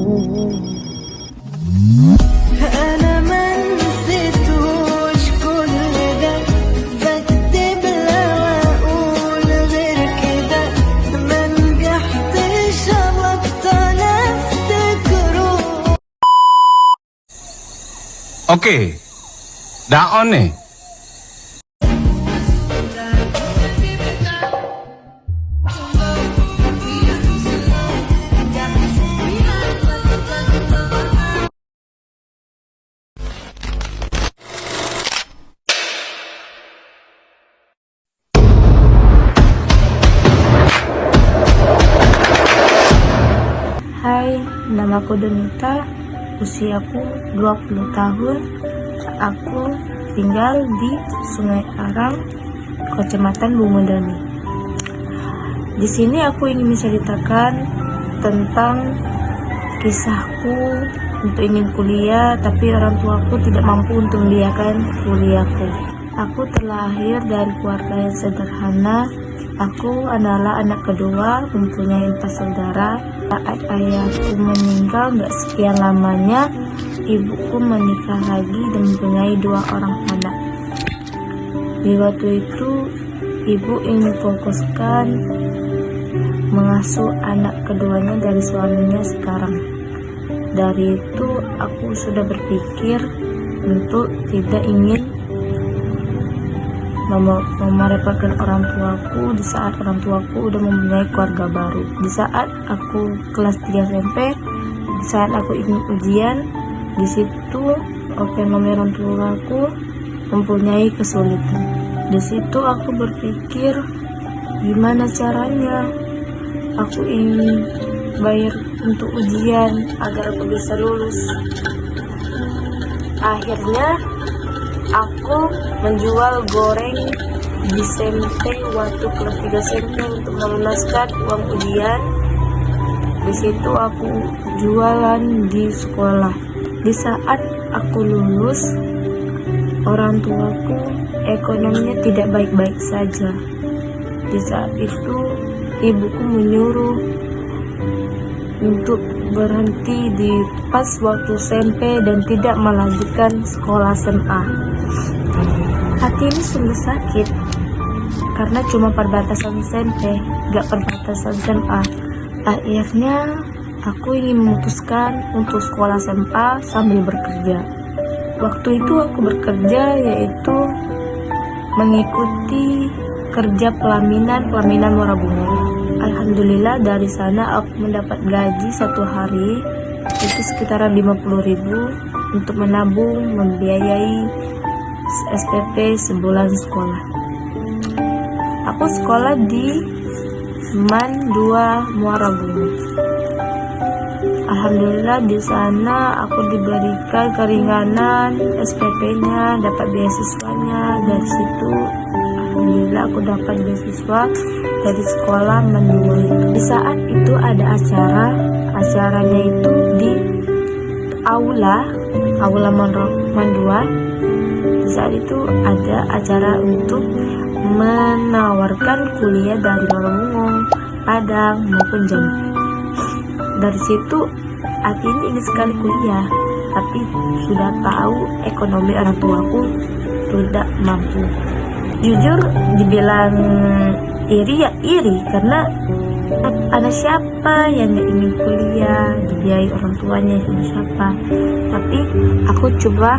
أنا ما نسيتوش كل ده، بكتب له وأقول غير كده، ما نجحتش أبطل أفتكره. Oke, daon nih. Hai, namaku Donita, usiaku 20 tahun. Aku tinggal di Sungai Arang, Kecamatan Bumudani. Di sini aku ingin menceritakan tentang kisahku untuk ingin kuliah, tapi orang tuaku tidak mampu untuk membiayai kuliahku. Aku terlahir dari keluarga yang sederhana. Aku adalah anak kedua, mempunyai 4 saudara. Saat ayahku meninggal gak sekian lamanya, ibuku menikah lagi dan mempunyai 2 orang anak. Di waktu itu, ibu ingin fokuskan mengasuh anak keduanya dari suaminya sekarang. Dari itu, aku sudah berpikir untuk tidak ingin merepotkan orang tuaku di saat orang tuaku udah mempunyai keluarga baru. Di saat aku kelas 3 SMP, di saat aku ingin ujian, di situ ekonomi orang tuaku mempunyai kesulitan. Di situ aku berpikir gimana caranya aku ingin bayar untuk ujian agar aku bisa lulus. Akhirnya aku menjual goreng di SMP waktu kelas 3 SMP untuk melunaskan uang ujian. Di situ aku jualan di sekolah. Di saat aku lulus, orang tuaku ekonominya tidak baik-baik saja. Di saat itu, ibuku menyuruh untuk berhenti di pas waktu SMP dan tidak melanjutkan sekolah SMA. Hati ini sungguh sakit karena cuma perbatasan SMP, gak perbatasan SMA. Akhirnya aku ingin memutuskan untuk sekolah SMA sambil bekerja. Waktu itu aku bekerja yaitu mengikuti kerja pelaminan Warabunga. Alhamdulillah dari sana aku mendapat gaji satu hari itu sekitaran 50.000 untuk menabung membiayai SPP sebulan sekolah. Aku sekolah di MAN 2 Muara Bumi. Alhamdulillah di sana aku diberikan keringanan SPP-nya, dapat beasiswanya. Dari situ alhamdulillah aku dapat beasiswa dari sekolah MAN 2. Di saat itu ada acaranya itu di aula MAN 2. Di saat itu ada acara untuk menawarkan kuliah dari Lamongan, Padang maupun Jambi. Dari situ hati ini ingin sekali kuliah, tapi sudah tahu ekonomi orang tuaku tidak mampu. Jujur dibilang iri ya iri, karena ada siapa yang gak ingin kuliah dibiayai orang tuanya, siapa. Tapi aku coba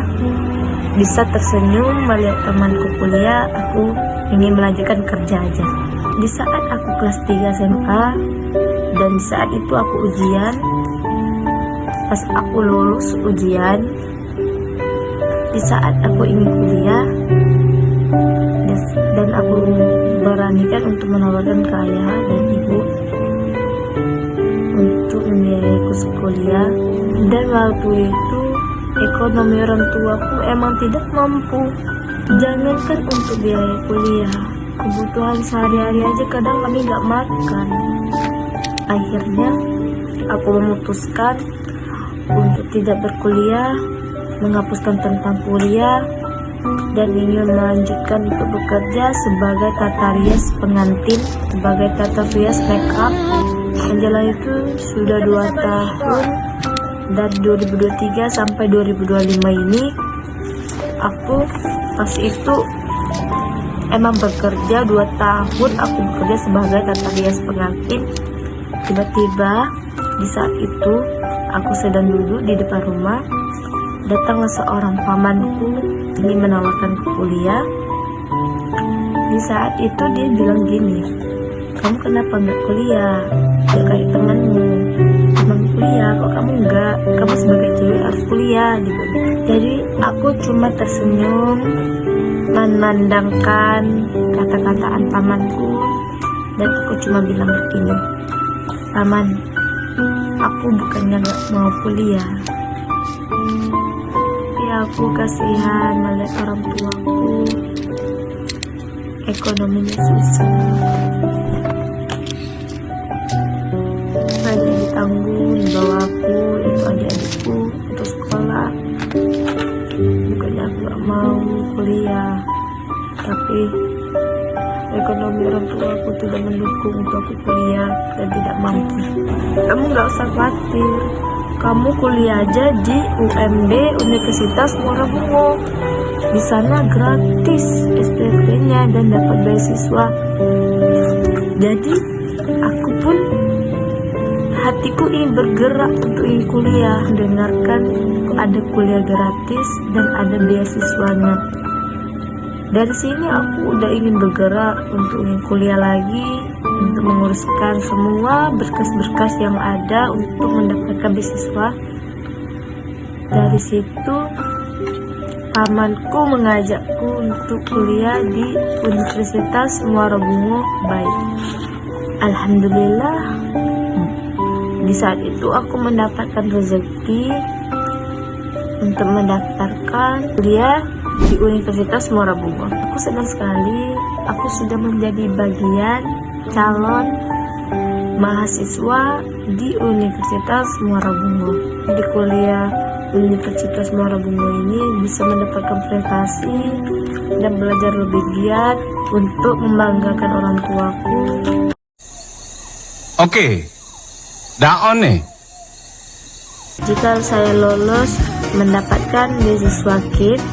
bisa tersenyum melihat temanku kuliah. Aku ingin melanjutkan kerja aja. Di saat aku kelas 3 SMA dan di saat itu aku ujian, pas aku lulus ujian, di saat aku ingin kuliah dan aku beranikan untuk menawarkan ke ayah dan ibu untuk membiayaiku kuliah. Dan waktu itu ekonomi orang tuaku emang tidak mampu, jangankan untuk biaya kuliah, kebutuhan sehari-hari aja kadang kami gak makan. Akhirnya aku memutuskan untuk tidak berkuliah, menghapuskan tentang kuliah, dan ingin melanjutkan untuk bekerja sebagai tata rias pengantin, sebagai tata rias make up. Menjalani itu sudah 2 tahun dari 2023 sampai 2025 ini aku pas itu emang bekerja 2 tahun. Aku bekerja sebagai tata rias pengantin. Tiba-tiba di saat itu aku sedang duduk di depan rumah, datanglah seorang pamanku ingin menawarkan kuliah. Di saat itu dia bilang gini, kamu kenapa nggak kuliah? Ya kayak temanmu kuliah, kok kamu nggak? Kamu sebagai cewek harus kuliah gitu. Jadi aku cuma tersenyum memandangkan kata-kataan pamanku, dan aku cuma bilang begini, paman, aku bukannya nggak mau kuliah, tapi aku kasihan melihat orang tuaku ekonominya susah, ada yang ditanggung di bawahku, itu adik-adikku untuk sekolah. Bukannya aku gak mau kuliah, tapi ekonomi orang tua aku tidak mendukung untuk aku kuliah dan tidak mampu. Kamu gak usah khawatir, kamu kuliah aja di UMB Universitas Muara Bungo. Di sana gratis SPP-nya dan dapat beasiswa. Jadi aku pun hatiku ingin bergerak untuk ingin kuliah, dengarkan ada kuliah gratis dan ada beasiswanya. Dari sini aku udah ingin bergerak untuk ingin kuliah lagi, untuk menguruskan semua berkas-berkas yang ada untuk mendapatkan beasiswa. Dari situ pamanku mengajakku untuk kuliah di Universitas Muara Bungo. Baik, alhamdulillah di saat itu aku mendapatkan rezeki untuk mendaftarkan kuliah di Universitas Muara Bungo. Aku senang sekali, aku sudah menjadi bagian calon mahasiswa di Universitas Muara Bungo. Di kuliah Universitas Muara Bungo ini bisa mendapatkan prestasi dan belajar lebih giat untuk membanggakan orang tuaku. Oke, dah on nih. Jika saya lolos mendapatkan beasiswa KIT,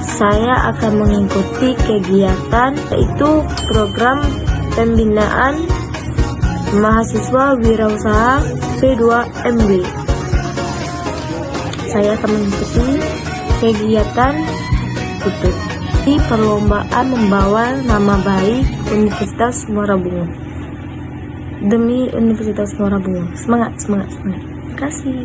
saya akan mengikuti kegiatan yaitu program pembinaan mahasiswa wirausaha P2MB. Saya akan mengikuti kegiatan itu di perlombaan membawa nama baik Universitas Muara Bungo. Demi Universitas Muara Bungo, semangat, semangat, semangat. Terima kasih.